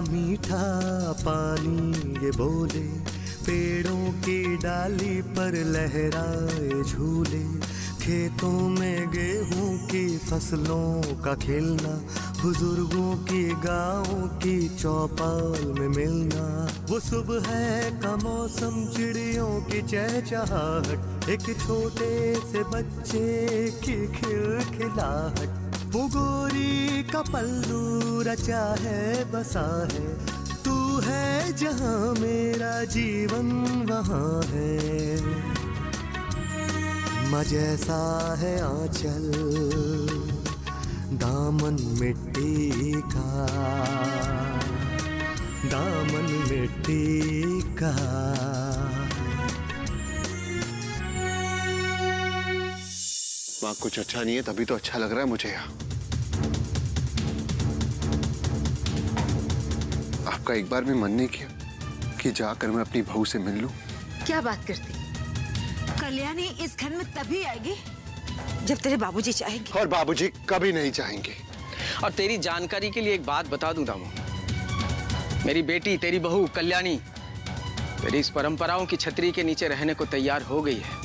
मीठा पानी ये बोले, पेड़ों की डाली पर लहराए झूले, खेतों में गेहूं की फसलों का खिलना, बुजुर्गों की गाँव की चौपाल में मिलना, वो सुबह का मौसम, चिड़ियों की चहचहाहट, एक छोटे से बच्चे की खिलखिलाहट, वो गोरी का पल्लू रचा है बसा है, तू है जहाँ मेरा जीवन वहाँ है, माँ जैसा है आंचल दामन मिट्टी का, दामन मिट्टी का। माँ कुछ अच्छा नहीं है, तभी तो अच्छा लग रहा है मुझे यहाँ। आपका एक बार भी मन नहीं किया कि जाकर मैं अपनी बहू से मिल लूं? क्या बात करती, कल्याणी इस घर में तभी आएगी जब तेरे बाबूजी चाहेंगे। और बाबूजी कभी नहीं चाहेंगे। और तेरी जानकारी के लिए एक बात बता दूं दामू, मेरी बेटी, तेरी बहू कल्याणी तेरी इस परंपराओं की छतरी के नीचे रहने को तैयार हो गई है।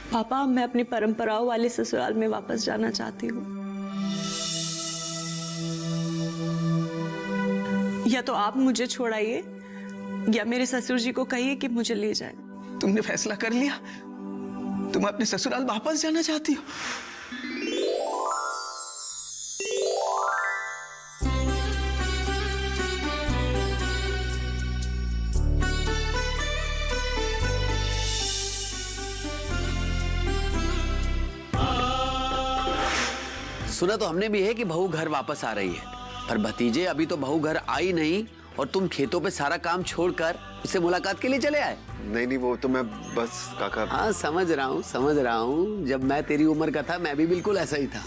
पापा, मैं अपनी परंपराओं वाले ससुराल में वापस जाना चाहती हूँ। या तो आप मुझे छोड़ाइए या मेरे ससुर जी को कहिए कि मुझे ले जाए। तुमने फैसला कर लिया? तुम अपने ससुराल वापस जाना चाहती हो? सुना तो हमने भी है कि बहू घर वापस आ रही है, पर भतीजे अभी तो बहू घर आई नहीं और तुम खेतों पे सारा काम छोड़कर उससे मुलाकात के लिए चले आए। नहीं नहीं, वो तो मैं बस काका। हाँ समझ रहा हूँ, समझ रहा हूँ। जब मैं तेरी उम्र का था मैं भी बिल्कुल ऐसा ही था।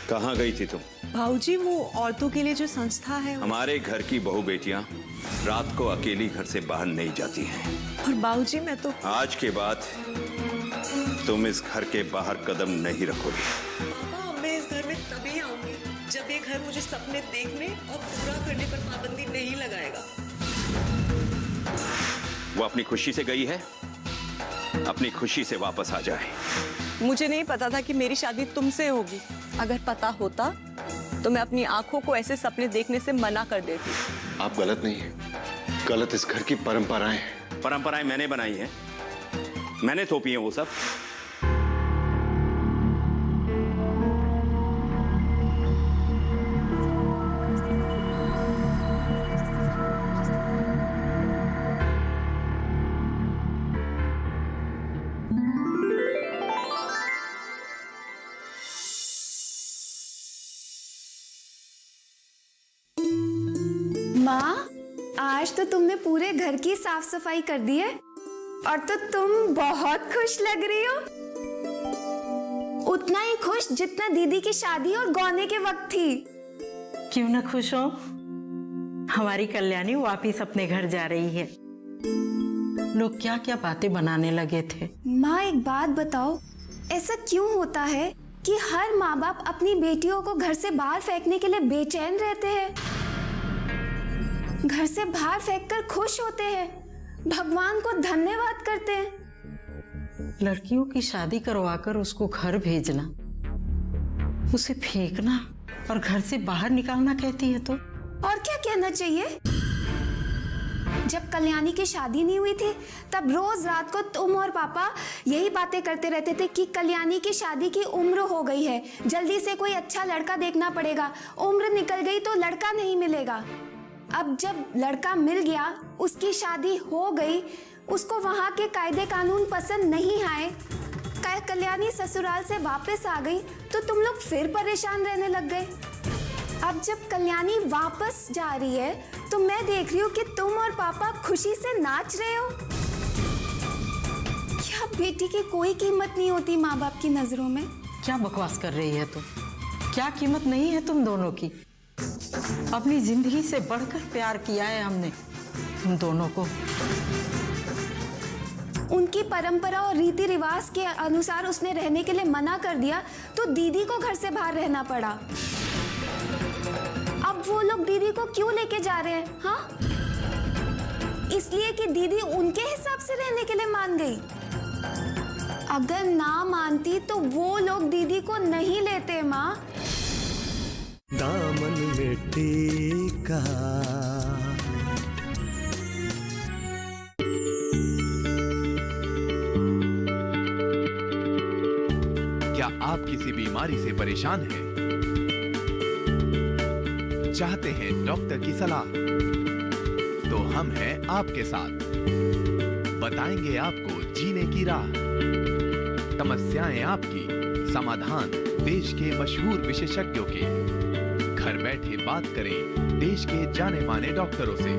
कहाँ गई थी तुम? भाऊजी, वो औरतों के लिए जो संस्था है। हमारे घर की बहू बेटियां रात को अकेली घर से बाहर नहीं जाती हैं। और बाबूजी, मैं तो आज के बाद तुम इस घर के बाहर कदम नहीं रखोगे। पापा, मैं इस घर में तभी आऊंगी जब ये घर मुझे सपने देखने और पूरा करने पर पाबंदी नहीं लगाएगा। वो अपनी खुशी से गई है, अपनी खुशी से वापस आ जाए। मुझे नहीं पता था कि मेरी शादी तुमसे होगी। अगर पता होता तो मैं अपनी आंखों को ऐसे सपने देखने से मना कर देती। आप गलत नहीं है, गलत इस घर की परंपराएं हैं। परंपराएं मैंने बनाई हैं, मैंने थोपी हैं वो सब। माँ, आज तो तुमने पूरे घर की साफ सफाई कर दी है और तो तुम बहुत खुश लग रही हो। उतना ही खुश जितना दीदी की शादी और गौने के वक्त थी। क्यों ना खुश हो? हमारी कल्याणी वापिस अपने घर जा रही है। लोग क्या क्या बातें बनाने लगे थे। माँ, एक बात बताओ, ऐसा क्यों होता है कि हर माँ बाप अपनी बेटियों को घर से बाहर फेंकने के लिए बेचैन रहते हैं, घर से बाहर फेंककर खुश होते हैं, भगवान को धन्यवाद करते हैं। लड़कियों की शादी करवाकर उसको घर भेजना, उसे फेंकना और घर से बाहर निकालना कहती है तो? और क्या कहना चाहिए? जब कल्याणी की शादी नहीं हुई थी तब रोज रात को तुम और पापा यही बातें करते रहते थे कि कल्याणी की शादी की उम्र हो गई है, जल्दी से कोई अच्छा लड़का देखना पड़ेगा, उम्र निकल गई तो लड़का नहीं मिलेगा। अब जब लड़का मिल गया, उसकी शादी हो गई, उसको वहाँ के कायदे कानून पसंद नहीं आए, कल्याणी ससुराल से वापस आ गई तो तुम लोग फिर परेशान रहने लग गए। अब जब कल्याणी वापस जा रही है तो मैं देख रही हूँ कि तुम और पापा खुशी से नाच रहे हो। क्या बेटी की कोई कीमत नहीं होती माँ बाप की नजरों में? क्या बकवास कर रही है तुम? क्या कीमत नहीं है तुम दोनों की? अपनी जिंदगी से बढ़कर प्यार किया है हमने तुम दोनों को। उनकी परंपरा और रीति रिवाज के अनुसार उसने रहने के लिए मना कर दिया तो दीदी को घर से बाहर रहना पड़ा। अब वो लोग दीदी को क्यों लेके जा रहे हैं? हाँ, इसलिए कि दीदी उनके हिसाब से रहने के लिए मान गई। अगर ना मानती तो वो लोग दीदी को नहीं लेते माँ। दामन मिट्टी का क्या आप किसी बीमारी से परेशान हैं? चाहते हैं डॉक्टर की सलाह? तो हम हैं आपके साथ। बताएंगे आपको जीने की राह। समस्याएं आपकी, समाधान देश के मशहूर विशेषज्ञों के। घर बैठे बात करें देश के जाने माने डॉक्टरों से।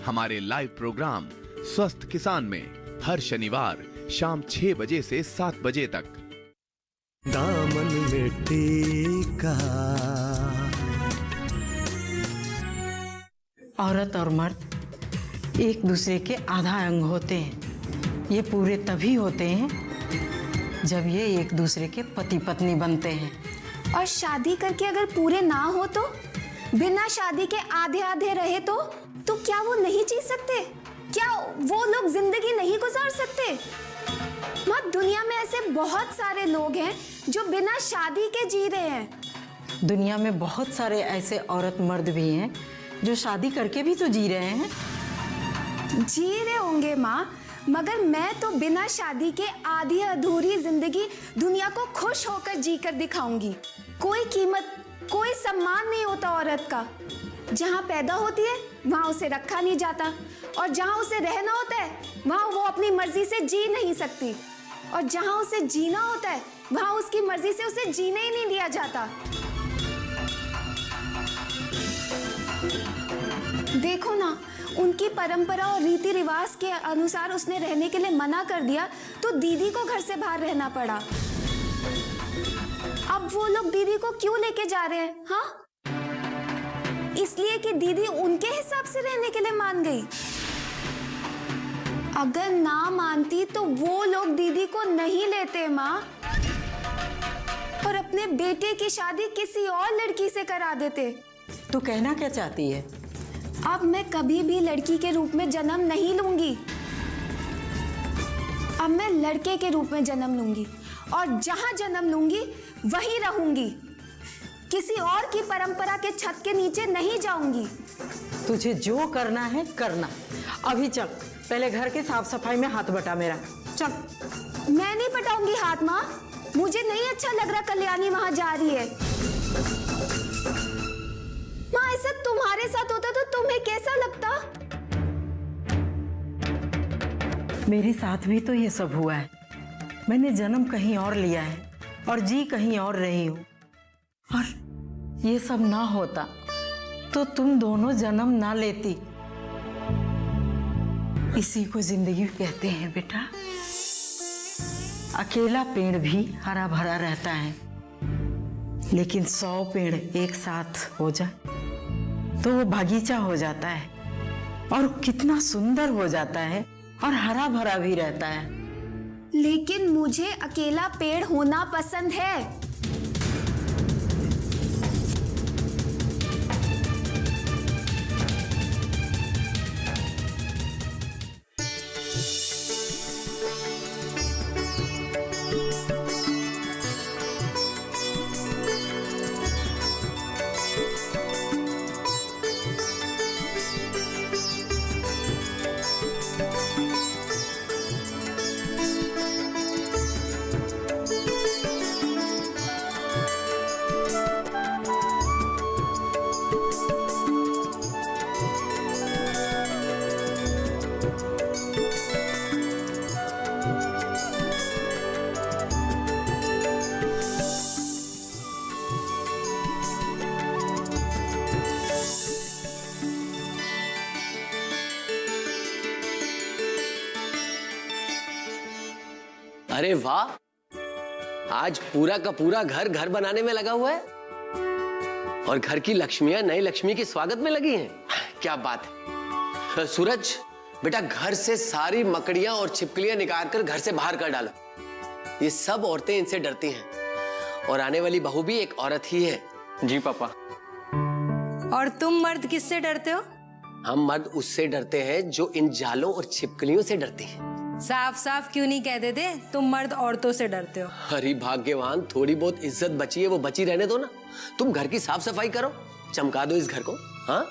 हमारे लाइव प्रोग्राम स्वस्थ किसान में हर शनिवार शाम 6 बजे से 7 बजे तक। दामन मिट्टी का। औरत और मर्द एक दूसरे के आधा अंग होते हैं। ये पूरे तभी होते हैं जब ये एक दूसरे के पति पत्नी बनते हैं। और शादी करके अगर पूरे ना हो तो, बिना शादी के आधे आधे रहे तो क्या वो नहीं जी सकते? क्या वो लोग जिंदगी नहीं गुजार सकते? माँ, दुनिया में ऐसे बहुत सारे लोग हैं जो बिना शादी के जी रहे हैं। दुनिया में बहुत सारे ऐसे औरत मर्द भी हैं जो शादी करके भी तो जी रहे हैं। जी रहे होंगे माँ, मगर मैं तो बिना शादी के आधी अधूरी जिंदगी दुनिया को खुश होकर जीकर दिखाऊंगी। कोई कीमत, कोई सम्मान नहीं होता औरत का। जहाँ पैदा होती है वहाँ उसे रखा नहीं जाता, और जहाँ उसे रहना होता है वहाँ वो अपनी मर्जी से जी नहीं सकती, और जहाँ उसे जीना होता है वहाँ उसकी मर्जी से उसे जीने ही नहीं दिया जाता। देखो ना, उनकी परंपरा और रीति रिवाज के अनुसार उसने रहने के लिए मना कर दिया तो दीदी को घर से बाहर रहना पड़ा। अब वो लोग दीदी को क्यों लेके जा रहे हैं? हाँ, इसलिए कि दीदी उनके हिसाब से रहने के लिए मान गई। अगर ना मानती तो वो लोग दीदी को नहीं लेते माँ, और अपने बेटे की शादी किसी और लड़की से करा देते। तू कहना क्या चाहती है? अब मैं कभी भी लड़की के रूप में जन्म नहीं लूंगी। अब मैं लड़के के रूप में जन्म लूंगी, और जहां जन्म लूंगी वहीं रहूंगी। किसी और की परंपरा के छत के नीचे नहीं जाऊंगी। तुझे जो करना है करना। अभी चल, पहले घर के साफ सफाई में हाथ बटा मेरा। चल। मैं नहीं पटाऊंगी हाथ माँ, मुझे नहीं अच्छा लग रहा कल्याणी वहां जा रही है। माँ, ऐसा तुम्हारे साथ होता तो तुम्हें कैसा लगता? मेरे साथ भी तो ये सब हुआ है। मैंने जन्म कहीं और लिया है और जी कहीं और रही हूं। और ये सब ना होता तो तुम दोनों जन्म ना लेती। इसी को जिंदगी कहते हैं बेटा। अकेला पेड़ भी हरा भरा रहता है, लेकिन 100 पेड़ एक साथ हो जाए तो वो बागीचा हो जाता है, और कितना सुंदर हो जाता है और हरा भरा भी रहता है। लेकिन मुझे अकेला पेड़ होना पसंद है। अरे वाह, आज पूरा का पूरा घर घर बनाने में लगा हुआ है, और घर की लक्ष्मियां नई लक्ष्मी के स्वागत में लगी हैं। क्या बात है। सूरज बेटा, घर से सारी मकड़ियां और छिपकलियां निकाल कर घर से बाहर कर डालो। ये सब औरतें इनसे डरती हैं, और आने वाली बहू भी एक औरत ही है। जी पापा। और तुम मर्द किससे डरते हो? हम मर्द उससे डरते हैं जो इन जालों और छिपकलियों से डरती है। साफ साफ क्यों नहीं कह देते तुम मर्द औरतों से डरते हो? हरी भाग्यवान, थोड़ी बहुत इज्जत बची है वो बची रहने दो ना। तुम घर की साफ सफाई करो, चमका दो इस घर को। हाँ,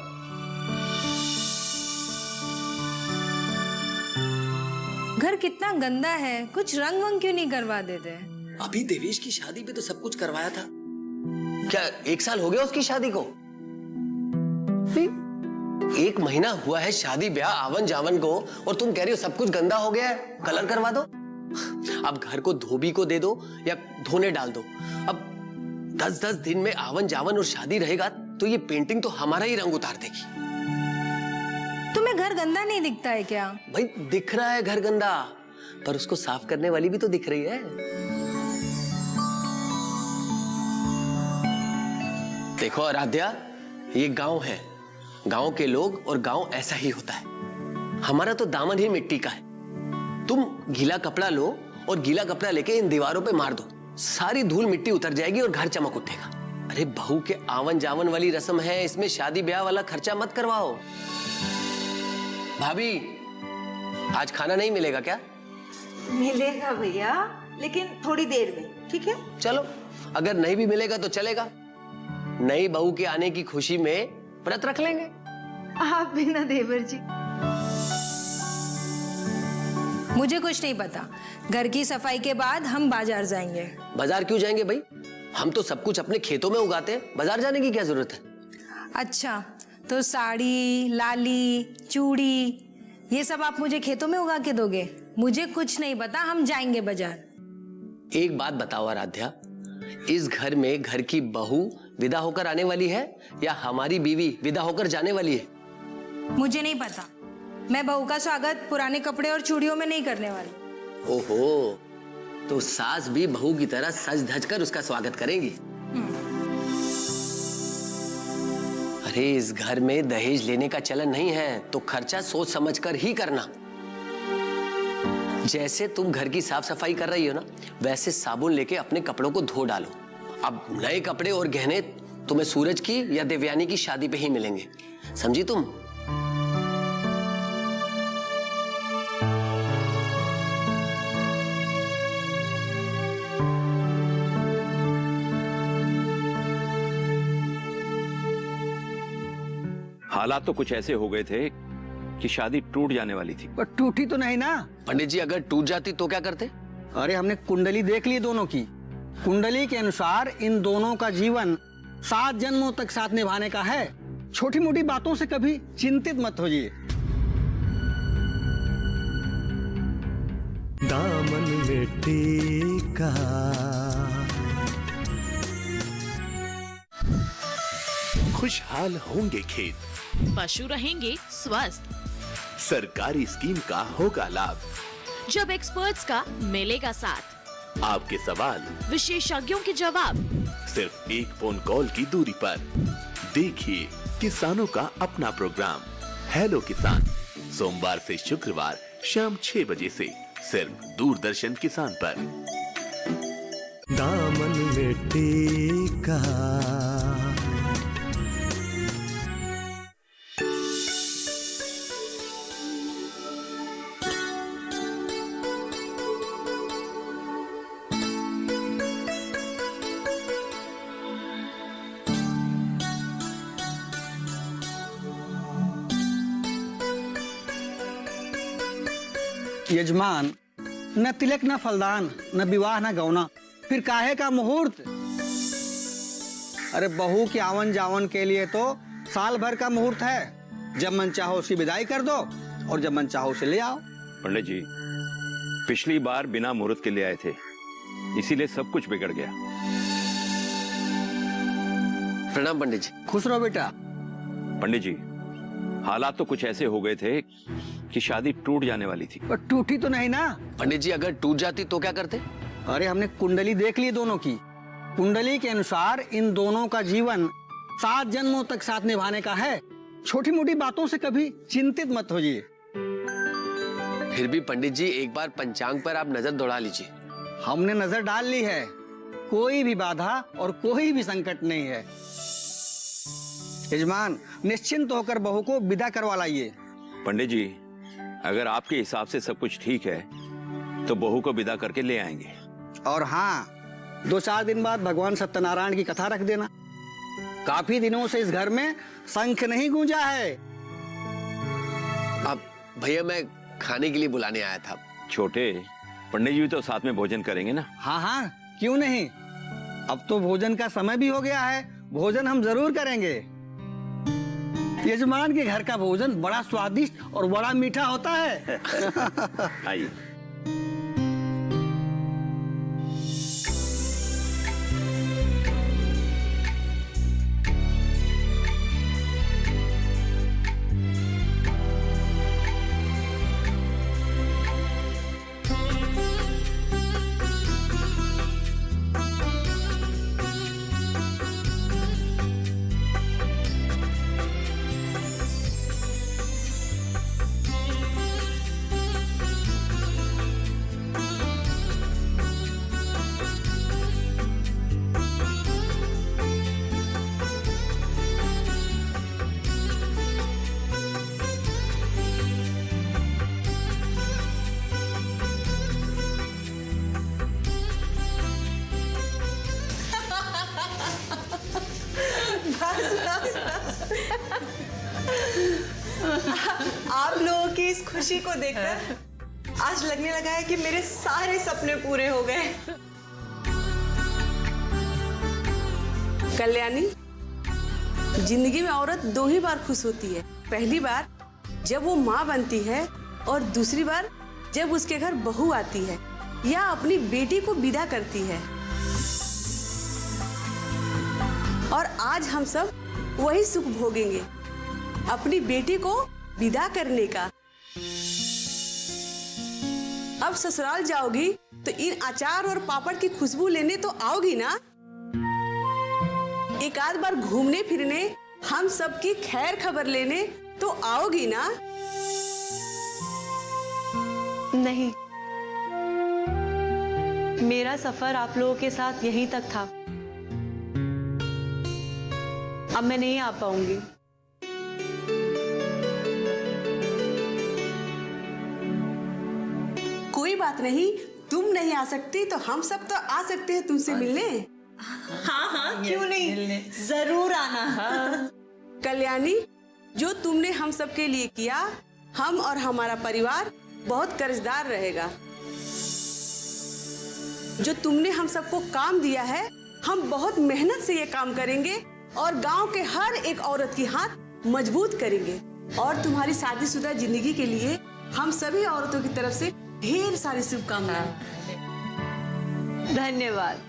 घर कितना गंदा है, कुछ रंग वंग क्यों नहीं करवा देते? अभी देवेश की शादी पे तो सब कुछ करवाया था। क्या 1 साल हो गया उसकी शादी को? 1 महीना हुआ है शादी ब्याह आवन जावन को, और तुम कह रही हो सब कुछ गंदा हो गया है, कलर करवा दो। अब घर को धोबी को दे दो या धोने डाल दो। अब 10-10 दिन में आवन जावन और शादी रहेगा तो ये पेंटिंग तो हमारा ही रंग उतार देगी। तुम्हें घर गंदा नहीं दिखता है क्या? भाई दिख रहा है घर गंदा, पर उसको साफ करने वाली भी तो दिख रही है। देखो आराध्या, ये गांव है, गांव के लोग और गांव ऐसा ही होता है। हमारा तो दामन ही मिट्टी का है। तुम गीला कपड़ा लो और गीला कपड़ा लेके इन दीवारों पे मार दो, सारी धूल मिट्टी उतर जाएगी और घर चमक उठेगा। अरे बहू के आवन जावन वाली रस्म है, इसमें शादी ब्याह वाला खर्चा मत करवाओ। भाभी, आज खाना नहीं मिलेगा क्या? मिलेगा भैया, लेकिन थोड़ी देर में, ठीक है? चलो, अगर नहीं भी मिलेगा तो चलेगा। नई बहू के आने की खुशी में व्रत रख लेंगे। आप भी ना देवर जी। मुझे कुछ नहीं पता। घर की सफाई के बाद हम बाजार जाएंगे। बाजार क्यों जाएंगे भाई? हम तो सब कुछ अपने खेतों में उगाते हैं, बाजार जाने की क्या जरूरत है? अच्छा, तो साड़ी, लाली, चूड़ी, ये सब आप मुझे खेतों में उगा के दोगे? मुझे कुछ नहीं पता, हम जाएंगे बाजार। एक बात बताओ आराध्या, इस घर में घर की बहू विदा होकर आने वाली है या हमारी बीवी विदा होकर जाने वाली है? मुझे नहीं पता। मैं बहू का स्वागत पुराने कपड़े और चूड़ियों में नहीं करने वाली। ओहो, तो सास भी बहू की तरह सज धज कर उसका स्वागत करेंगी। अरे इस घर में दहेज लेने का चलन नहीं है, तो खर्चा सोच समझकर ही करना। जैसे तुम घर की साफ सफाई कर रही हो ना, वैसे साबुन लेके अपने कपड़ों को धो डालो। अब नए कपड़े और गहने तुम्हें सूरज की या देवयानी की शादी पे ही मिलेंगे, समझी तुम? हालात तो कुछ ऐसे हो गए थे कि शादी टूट जाने वाली थी। पर टूटी तो नहीं ना। पंडित जी, अगर टूट जाती तो क्या करते? अरे हमने कुंडली देख ली दोनों की। कुंडली के अनुसार इन दोनों का जीवन 7 जन्मों तक साथ निभाने का है। छोटी मोटी बातों से कभी चिंतित मत होइए। दामन में टीका, खुशहाल होंगे खेत, पशु रहेंगे स्वस्थ, सरकारी स्कीम का होगा लाभ, जब एक्सपर्ट्स का मिलेगा साथ, आपके सवाल विशेषज्ञों के जवाब, सिर्फ एक फोन कॉल की दूरी पर। देखिए किसानों का अपना प्रोग्राम हेलो किसान, सोमवार से शुक्रवार शाम 6 बजे से सिर्फ दूरदर्शन किसान पर। दामन में टीका। यजमान, न तिलक न फलदान, न विवाह न गौना, फिर काहे का मुहूर्त। अरे बहू के आवन जावन के लिए तो साल भर का मुहूर्त है। जब मन चाहो उसकी विदाई कर दो और जब मन चाहो उसे ले आओ। पंडित जी, पिछली बार बिना मुहूर्त के ले आए थे, इसीलिए सब कुछ बिगड़ गया। प्रणाम पंडित जी। खुश रहो बेटा। पंडित जी, हालात तो कुछ ऐसे हो गए थे कि शादी टूट जाने वाली थी। पर टूटी तो नहीं ना। पंडित जी, अगर टूट जाती तो क्या करते? अरे हमने कुंडली देख ली दोनों की। कुंडली के अनुसार इन दोनों का जीवन 7 जन्मों तक साथ निभाने का है। छोटी मोटी बातों से कभी चिंतित मत होइए। फिर भी पंडित जी, एक बार पंचांग पर आप नजर दौड़ा लीजिए। हमने नजर डाल ली है। कोई भी बाधा और कोई भी संकट नहीं है। यजमान, निश्चिंत होकर बहू को विदा करवा लाइए। पंडित जी, अगर आपके हिसाब से सब कुछ ठीक है तो बहू को विदा करके ले आएंगे। और हाँ, 2-4 दिन बाद भगवान सत्यनारायण की कथा रख देना। काफी दिनों से इस घर में शंख नहीं गूंजा है। अब भैया, मैं खाने के लिए बुलाने आया था। छोटे, पंडित जी तो साथ में भोजन करेंगे ना? हाँ हाँ, क्यों नहीं। अब तो भोजन का समय भी हो गया है। भोजन हम जरूर करेंगे। यजमान के घर का भोजन बड़ा स्वादिष्ट और बड़ा मीठा होता है। आइए। आप लोगों की इस खुशी को देखकर आज लगने लगा है कि मेरे सारे सपने पूरे हो गए। कल्याणी, जिंदगी में औरत 2 ही बार खुश होती है। पहली बार जब वो माँ बनती है और दूसरी बार जब उसके घर बहू आती है या अपनी बेटी को विदा करती है। और आज हम सब वही सुख भोगेंगे, अपनी बेटी को विदा करने का। अब ससुराल जाओगी तो इन अचार और पापड़ की खुशबू लेने तो आओगी ना? एक आध बार घूमने फिरने, हम सबकी खैर खबर लेने तो आओगी ना? नहीं, मेरा सफर आप लोगों के साथ यहीं तक था। अब मैं नहीं आ पाऊंगी। कोई बात नहीं, तुम नहीं आ सकती तो हम सब तो आ सकते हैं तुमसे मिलने। हाँ, क्यों नहीं, जरूर आना। कल्याणी, जो तुमने हम सब के लिए किया, हम और हमारा परिवार बहुत कर्जदार रहेगा। जो तुमने हम सबको काम दिया है, हम बहुत मेहनत से ये काम करेंगे और गांव के हर एक औरत की हाथ मजबूत करेंगे। और तुम्हारी शादीशुदा जिंदगी के लिए हम सभी औरतों की तरफ से ढेर सारी शुभकामनाएं। धन्यवाद।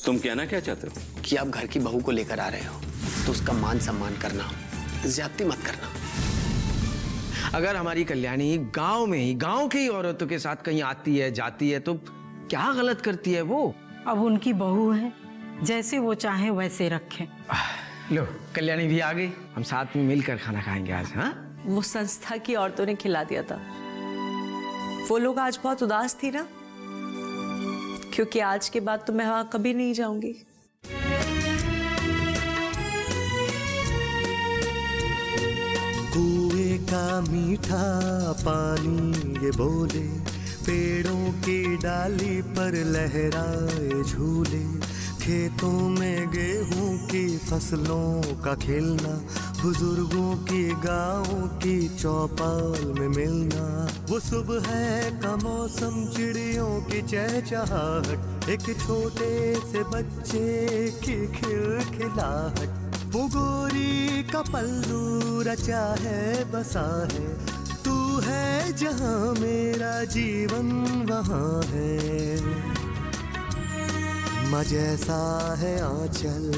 तुम कहना क्या चाहते हो? कि आप घर की बहू को लेकर आ रहे हो तो उसका मान सम्मान करना, ज्यादती मत करना। अगर हमारी कल्याणी गांव में ही, गांव की ही औरतों के साथ कहीं आती है जाती है तो क्या गलत करती है वो? अब उनकी बहू है, जैसे वो चाहे वैसे रखें। लो, कल्याणी भी आ गई, हम साथ में मिलकर खाना खाएंगे आज। हाँ, वो संस्था की औरतों ने खिला दिया था। वो लोग आज बहुत उदास थी ना, क्योंकि आज के बाद तो मैं वहां कभी नहीं जाऊंगी। कुएं का मीठा पानी ये बोले, पेड़ों की डाली पर लहराए झूले, खेतों में गेहूं की फसलों का खिलना, बुजुर्गों की गाँव की चौपाल में मिलना, वो सुबह का मौसम, चिड़ियों की चहचहाहट, एक छोटे से बच्चे की खिलखिलाहट, वो गोरी का पल्लू रचा है बसा है, तू है जहाँ मेरा जीवन वहाँ है, माँ जैसा है आंचल,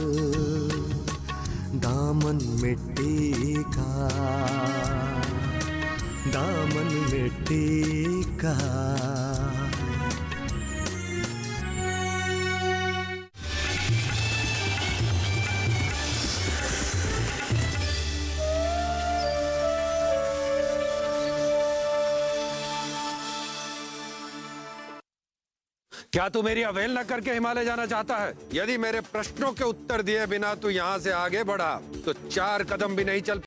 दामन मिट्टी का, दामन मिट्टी का। क्या तू मेरी अवहेलना करके हिमालय जाना चाहता है? यदि मेरे प्रश्नों के उत्तर दिए बिना तू यहाँ से आगे बढ़ा तो 4 कदम भी नहीं चल